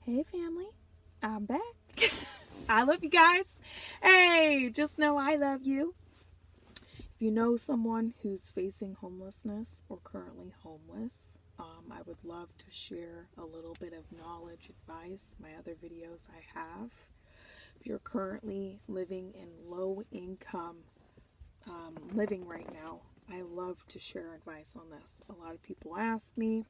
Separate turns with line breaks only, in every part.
Hey family, I'm back. I love you guys. Hey, just know I love you. If you know someone who's facing homelessness or currently homeless, I would love to share a little bit of knowledge, advice, my other videos I have. If you're currently living in low income living right now, I love to share advice on this. A lot of people ask me,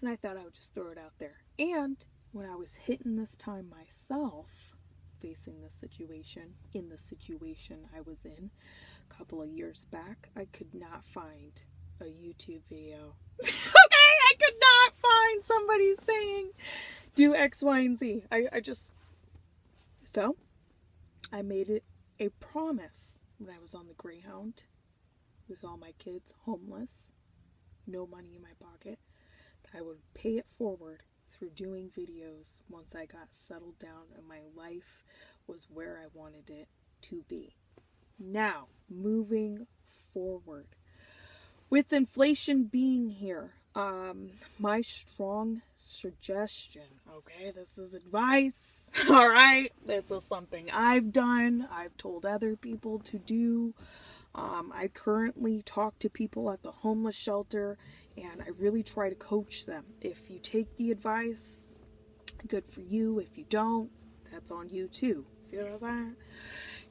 and I thought I would just throw it out there. And when I was hitting this time myself, facing this situation, in the situation I was in a couple of years back, I could not find a YouTube video. Okay, I could not find somebody saying, do X, Y, and Z. So, I made it a promise when I was on the Greyhound with all my kids homeless, no money in my pocket, I would pay it forward through doing videos once I got settled down and my life was where I wanted it to be. Now, moving forward. With inflation being here, my strong suggestion, okay, this is advice, all right? This is something I've done, I've told other people to do. I currently talk to people at the homeless shelter and I really try to coach them. If you take the advice, good for you. If you don't, that's on you too. See what I'm saying?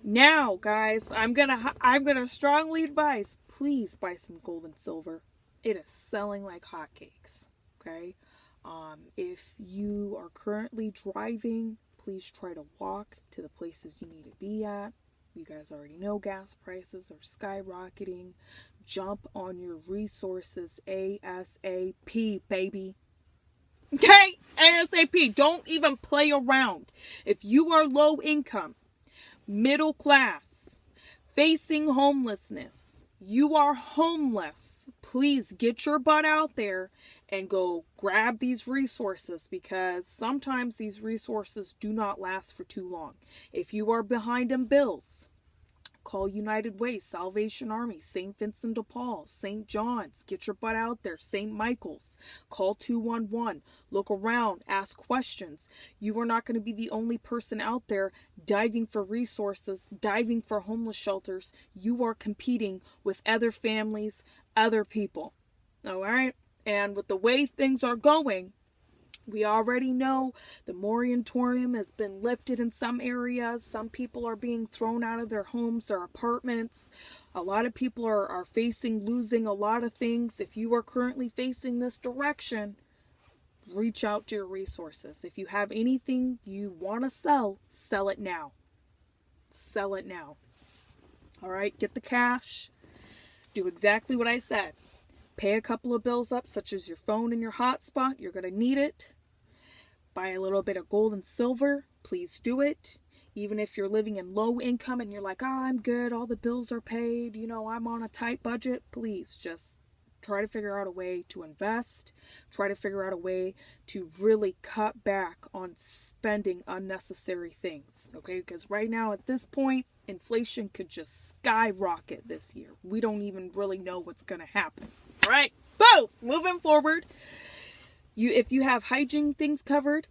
Now, guys, I'm gonna strongly advise, please buy some gold and silver. It is selling like hotcakes. Okay? If you are currently driving, please try to walk to the places you need to be at. You guys already know gas prices are skyrocketing. Jump on your resources ASAP, baby. Okay? ASAP. Don't even play around. If you are low income, middle class, facing homelessness, you are homeless, please get your butt out there and go grab these resources, because sometimes these resources do not last for too long. If you are behind in bills, call United Way, Salvation Army, St. Vincent de Paul, St. John's. Get your butt out there. St. Michael's. Call 211. Look around. Ask questions. You are not going to be the only person out there diving for resources, diving for homeless shelters. You are competing with other families, other people. All right? And with the way things are going, we already know the moratorium has been lifted in some areas. Some people are being thrown out of their homes, their apartments. A lot of people are losing a lot of things. If you are currently facing this direction, reach out to your resources. If you have anything you want to sell, sell it now. Sell it now. All right, get the cash. Do exactly what I said. Pay a couple of bills up, such as your phone and your hotspot. You're going to need it. Buy a little bit of gold and silver. Please do it. Even if you're living in low income and you're like, I'm good, all the bills are paid, I'm on a tight budget. Please just try to figure out a way to invest. Try to figure out a way to really cut back on spending unnecessary things. Okay? Because right now at this point, inflation could just skyrocket this year. We don't even really know what's going to happen. All right? Boom! Moving forward. If you have hygiene things covered,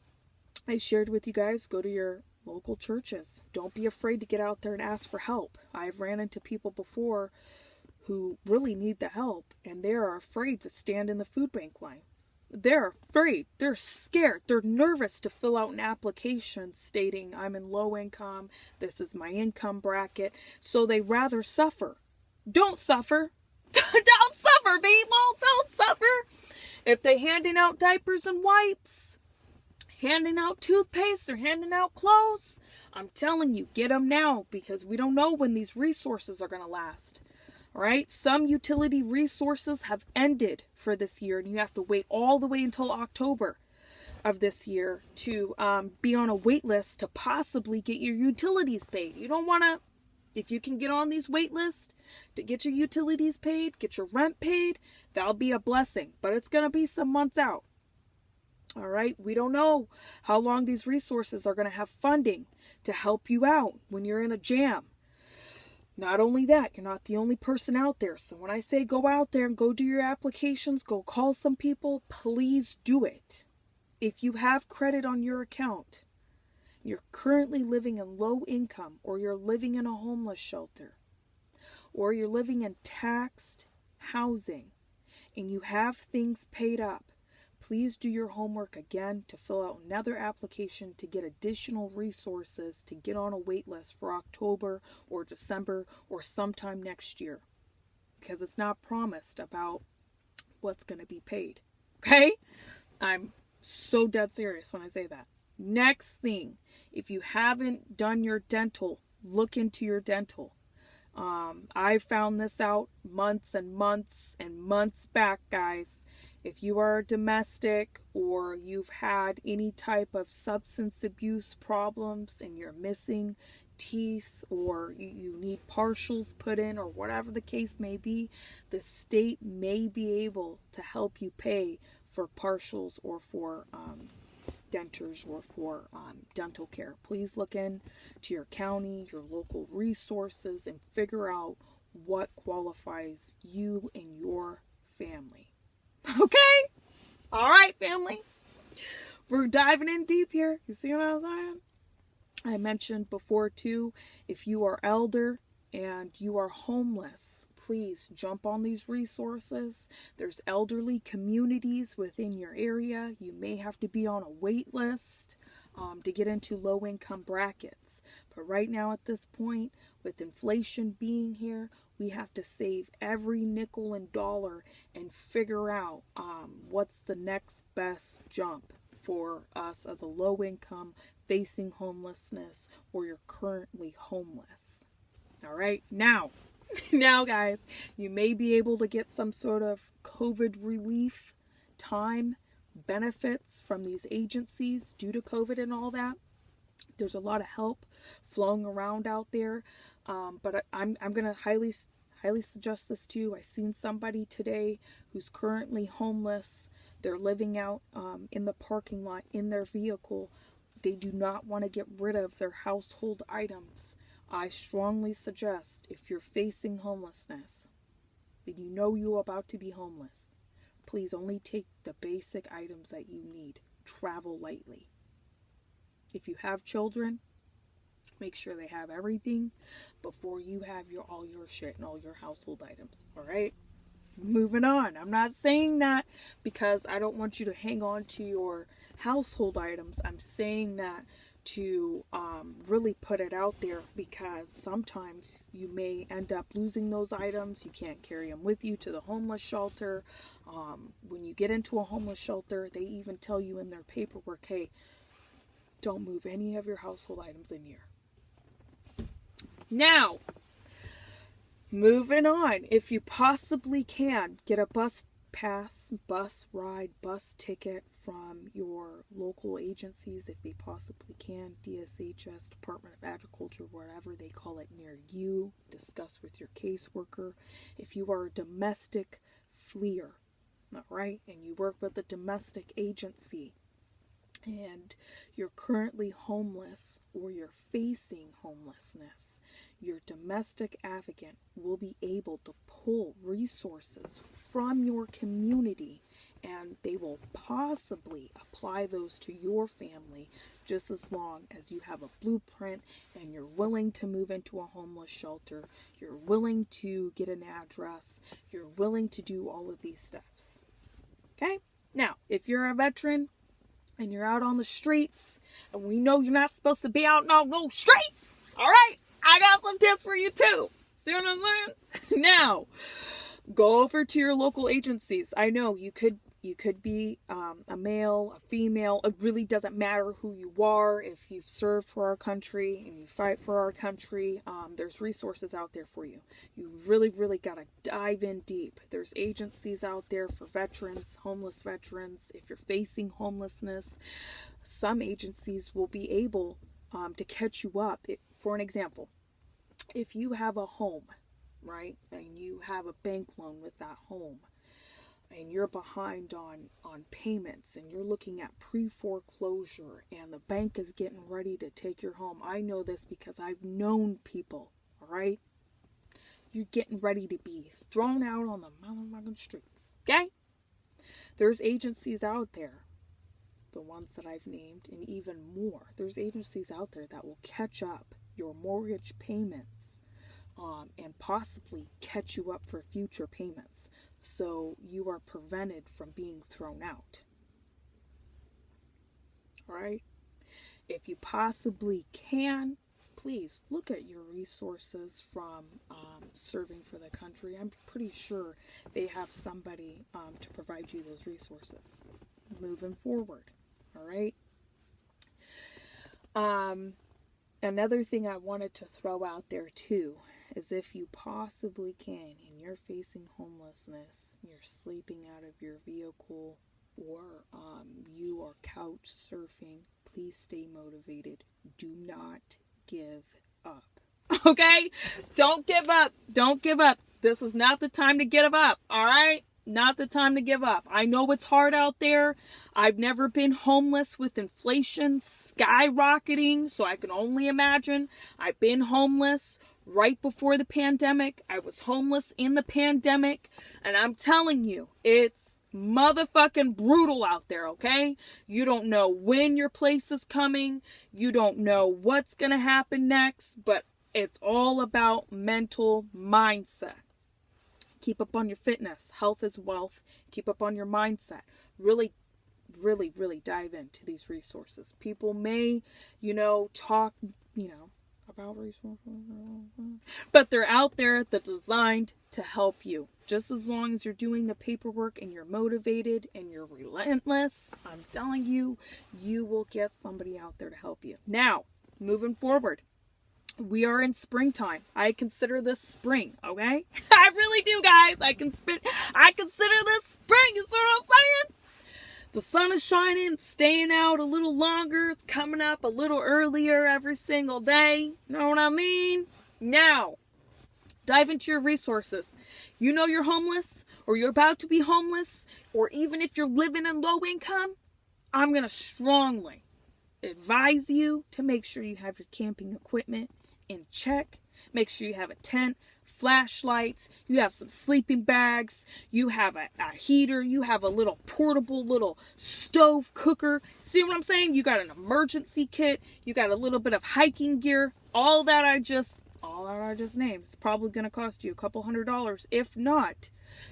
I shared with you guys, go to your local churches. Don't be afraid to get out there and ask for help. I've ran into people before who really need the help, and they are afraid to stand in the food bank line. They're afraid. They're scared. They're nervous to fill out an application stating, I'm in low income, this is my income bracket, so they rather suffer. Don't suffer. Don't suffer, people. Don't suffer. If they're handing out diapers and wipes, handing out toothpaste, or handing out clothes, I'm telling you, get them now, because we don't know when these resources are going to last. All right? Some utility resources have ended for this year, and you have to wait all the way until October of this year to be on a wait list to possibly get your utilities paid. You don't want to, if you can get on these wait lists to get your utilities paid, get your rent paid, that'll be a blessing. But it's going to be some months out. All right? We don't know how long these resources are going to have funding to help you out when you're in a jam. Not only that, you're not the only person out there. So when I say go out there and go do your applications, go call some people, please do it. If you have credit on your account, you're currently living in low income, or you're living in a homeless shelter, or you're living in taxed housing, and you have things paid up, please do your homework again to fill out another application to get additional resources to get on a wait list for October or December or sometime next year. Because it's not promised about what's going to be paid. Okay? I'm so dead serious when I say that. Next thing, if you haven't done your dental, look into your dental. I found this out months and months and months back, guys. If you are domestic or you've had any type of substance abuse problems and you're missing teeth, or you need partials put in, or whatever the case may be, the state may be able to help you pay for partials or for dentures or for dental care. Please look in to your county, your local resources, and figure out what qualifies you and your family. Okay? All right, family. We're diving in deep here. You see what I was saying? I mentioned before too, if you are elder and you are homeless, please jump on these resources. There's elderly communities within your area. You may have to be on a wait list to get into low income brackets. But right now at this point, with inflation being here, we have to save every nickel and dollar and figure out what's the next best jump for us as a low income facing homelessness, or you're currently homeless. All right, now guys, you may be able to get some sort of COVID relief time benefits from these agencies due to COVID and all that. There's a lot of help flowing around out there, but I'm going to highly suggest this to you. I seen somebody today who's currently homeless. They're living out in the parking lot in their vehicle. They do not want to get rid of their household items. I strongly suggest, if you're facing homelessness, that you know you're about to be homeless, please only take the basic items that you need. Travel lightly. If you have children, make sure they have everything before you have all your shit and all your household items. All right? Moving on. I'm not saying that because I don't want you to hang on to your household items. I'm saying that to really put it out there, because sometimes you may end up losing those items. You can't carry them with you to the homeless shelter. When you get into a homeless shelter, they even tell you in their paperwork, hey, don't move any of your household items in here. Now, moving on, if you possibly can, get a bus pass, bus ride, bus ticket from your local agencies if they possibly can. DSHS, Department of Agriculture, whatever they call it near you. Discuss with your caseworker. If you are a domestic fleer, all right, and you work with a domestic agency and you're currently homeless or you're facing homelessness, your domestic advocate will be able to pull resources from your community, and they will possibly apply those to your family, just as long as you have a blueprint and you're willing to move into a homeless shelter, you're willing to get an address, you're willing to do all of these steps. Okay? Now, if you're a veteran and you're out on the streets, and we know you're not supposed to be out on those streets, all right? I got some tips for you too. See what I'm saying? Now, go over to your local agencies. I know you could be a male, a female. It really doesn't matter who you are. If you've served for our country and you fight for our country, there's resources out there for you. You really, really got to dive in deep. There's agencies out there for veterans, homeless veterans. If you're facing homelessness, some agencies will be able to catch you up. For an example, if you have a home, right, and you have a bank loan with that home, and you're behind on payments, and you're looking at pre-foreclosure, and the bank is getting ready to take your home. I know this because I've known people, all right? You're getting ready to be thrown out on the motherfucking streets, okay? There's agencies out there. the ones that I've named, and even more. There's agencies out there that will catch up your mortgage payments and possibly catch you up for future payments. So you are prevented from being thrown out. All right? If you possibly can, please look at your resources from Serving for the Country. I'm pretty sure they have somebody to provide you those resources moving forward. All right? Another thing I wanted to throw out there too is if you possibly can and you're facing homelessness, you're sleeping out of your vehicle, or you are couch surfing, please stay motivated. Do not give up. Okay? Don't give up. Don't give up. This is not the time to give up. All right? Not the time to give up. I know it's hard out there. I've never been homeless with inflation skyrocketing, so I can only imagine. I've been homeless right before the pandemic. I was homeless in the pandemic, and I'm telling you, it's motherfucking brutal out there, okay? You don't know when your place is coming. You don't know what's going to happen next, but it's all about mental mindset. Keep up on your fitness. Health is wealth. Keep up on your mindset. Really, really, really dive into these resources. People may, talk, about resources, but they're out there that are designed to help you. Just as long as you're doing the paperwork and you're motivated and you're relentless, I'm telling you, you will get somebody out there to help you. Now, moving forward, we are in springtime. I consider this spring, okay? I really do, guys. I consider this spring. You see what I'm saying? The sun is shining, staying out a little longer. It's coming up a little earlier every single day. You know what I mean? Now, dive into your resources. You know you're homeless, or you're about to be homeless, or even if you're living in low income, I'm going to strongly advise you to make sure you have your camping equipment in check. Make sure you have a tent, flashlights, you have some sleeping bags, you have a heater, you have a little portable little stove cooker. See what I'm saying? You got an emergency kit, you got a little bit of hiking gear. All that I just named. It's probably going to cost you $200. If not,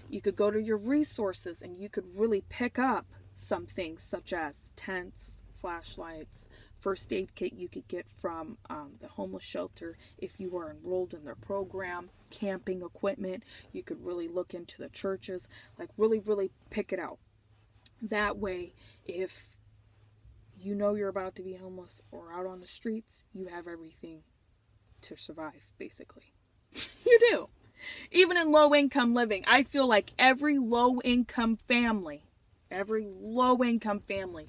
you could go to your resources and you could really pick up some things such as tents, flashlights, first aid kit you could get from the homeless shelter if you are enrolled in their program, camping equipment. You could really look into the churches, like really, really pick it out. That way, if you know you're about to be homeless or out on the streets, you have everything to survive, basically. You do. Even in low-income living, I feel like every low-income family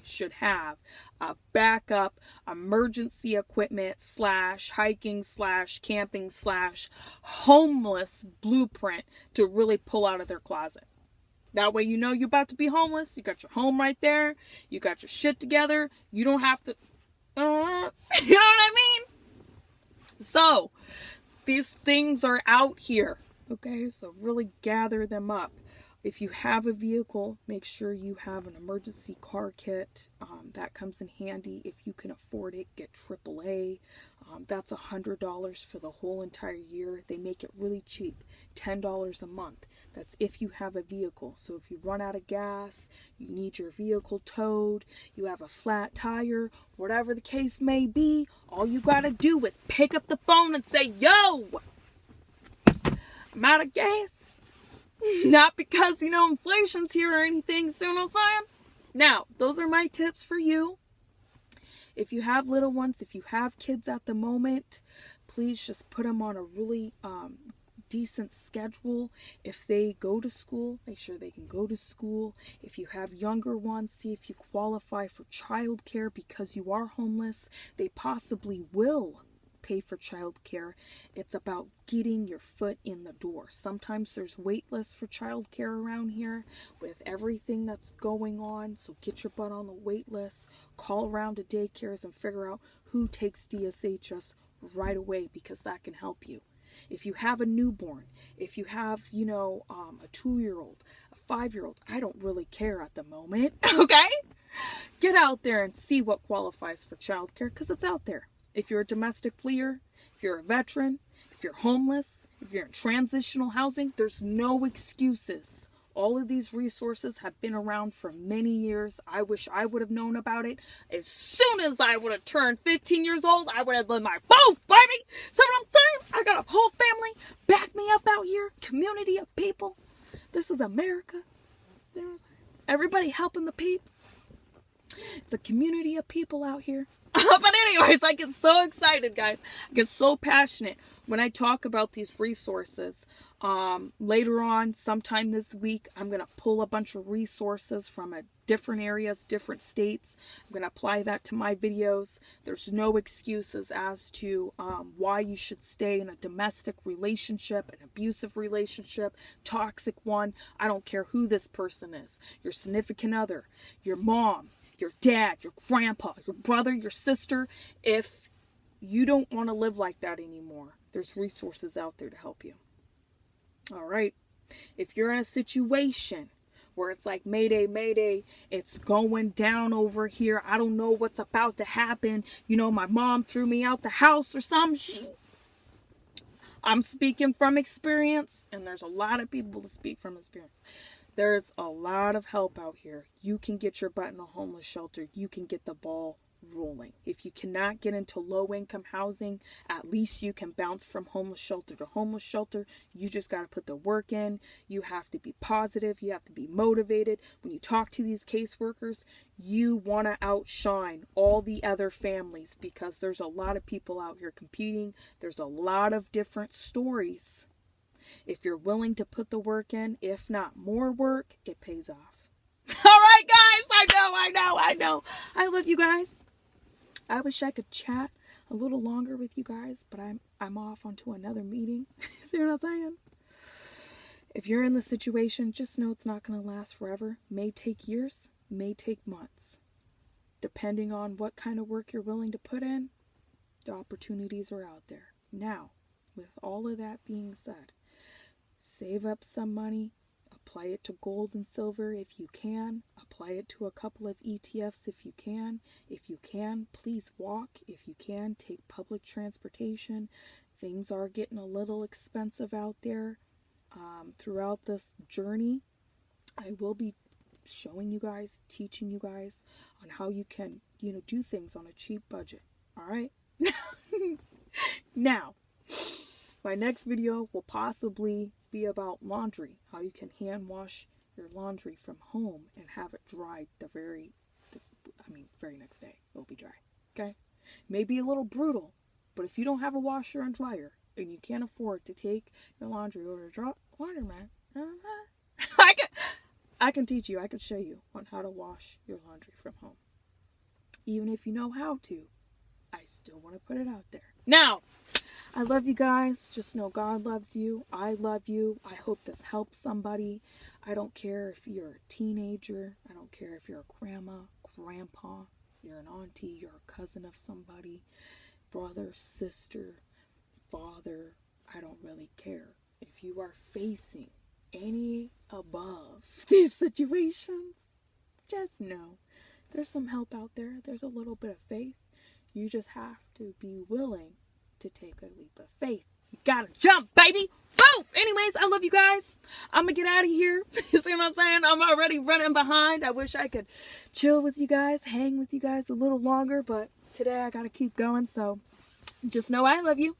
should have a backup emergency equipment / hiking / camping / homeless blueprint to really pull out of their closet. That way you know you're about to be homeless. You got your home right there. You got your shit together. You don't have to... you know what I mean? So, these things are out here. Okay? So really gather them up. If you have a vehicle, make sure you have an emergency car kit. That comes in handy. If you can afford it, get AAA. That's $100 for the whole entire year. They make it really cheap, $10 a month. That's if you have a vehicle. So if you run out of gas, you need your vehicle towed, you have a flat tire, whatever the case may be, all you gotta do is pick up the phone and say, yo, I'm out of gas. Not because, inflation's here or anything, see what I'm saying? Now, those are my tips for you. If you have little ones, if you have kids at the moment, please just put them on a really decent schedule. If they go to school, make sure they can go to school. If you have younger ones, see if you qualify for childcare because you are homeless. They possibly will pay for childcare. It's about getting your foot in the door. Sometimes there's wait lists for childcare around here with everything that's going on. So get your butt on the wait list. Call around to daycares and figure out who takes DSHS right away because that can help you. If you have a newborn, if you have, a 2-year-old, a 5-year-old, I don't really care at the moment, okay? Get out there and see what qualifies for childcare, because it's out there. If you're a domestic fleer, if you're a veteran, if you're homeless, if you're in transitional housing, there's no excuses. All of these resources have been around for many years. I wish I would have known about it. As soon as I would have turned 15 years old, I would have lived my boat, baby. See what I'm saying? I got a whole family back me up out here. Community of people. This is America. Everybody helping the peeps. It's a community of people out here. But anyways, I get so excited, guys. I get so passionate when I talk about these resources. Later on, sometime this week, I'm going to pull a bunch of resources from different areas, different states. I'm going to apply that to my videos. There's no excuses as to why you should stay in a domestic relationship, an abusive relationship, toxic one. I don't care who this person is. Your significant other, your mom, your dad, your grandpa, your brother, your sister. If you don't want to live like that anymore, there's resources out there to help you. All right. If you're in a situation where it's like, Mayday, Mayday, it's going down over here, I don't know what's about to happen. You know, my mom threw me out the house or something. I'm speaking from experience, and there's a lot of people to speak from experience. There's a lot of help out here. You can get your butt in a homeless shelter. You can get the ball rolling. If you cannot get into low-income housing, at least you can bounce from homeless shelter to homeless shelter. You just got to put the work in. You have to be positive. You have to be motivated. When you talk to these caseworkers, you want to outshine all the other families, because there's a lot of people out here competing. There's a lot of different stories. If you're willing to put the work in, if not more work, it pays off. All right, guys. I know. I love you guys. I wish I could chat a little longer with you guys, but I'm off onto another meeting. See what I'm saying? If you're in the situation, just know it's not going to last forever. May take years, may take months. Depending on what kind of work you're willing to put in, the opportunities are out there. Now, with all of that being said, save up some money, apply it to gold and silver if you can, apply it to a couple of ETFs if you can. If you can, please walk. If you can, take public transportation. Things are getting a little expensive out there. Throughout this journey, I will be showing you guys, teaching you guys on how you can, do things on a cheap budget. All right? Now, my next video will possibly be about laundry, how you can hand wash your laundry from home and have it dried the very next day. It'll be dry. Okay? May be a little brutal, but if you don't have a washer and dryer and you can't afford to take your laundry over to laundromat, I can teach you. I can show you on how to wash your laundry from home. Even if you know how to, I still want to put it out there. Now, I love you guys. Just know God loves you. I love you. I hope this helps somebody. I don't care if you're a teenager. I don't care if you're a grandma, grandpa, you're an auntie, you're a cousin of somebody, brother, sister, father. I don't really care. If you are facing any above these situations, just know there's some help out there. There's a little bit of faith. You just have to be willing to take a leap of faith. You gotta jump, baby. Woo! Anyways, I love you guys. I'm gonna get out of here. You see what I'm saying? I'm already running behind. I wish I could chill with you guys, hang with you guys a little longer, but today I gotta keep going. So just know I love you.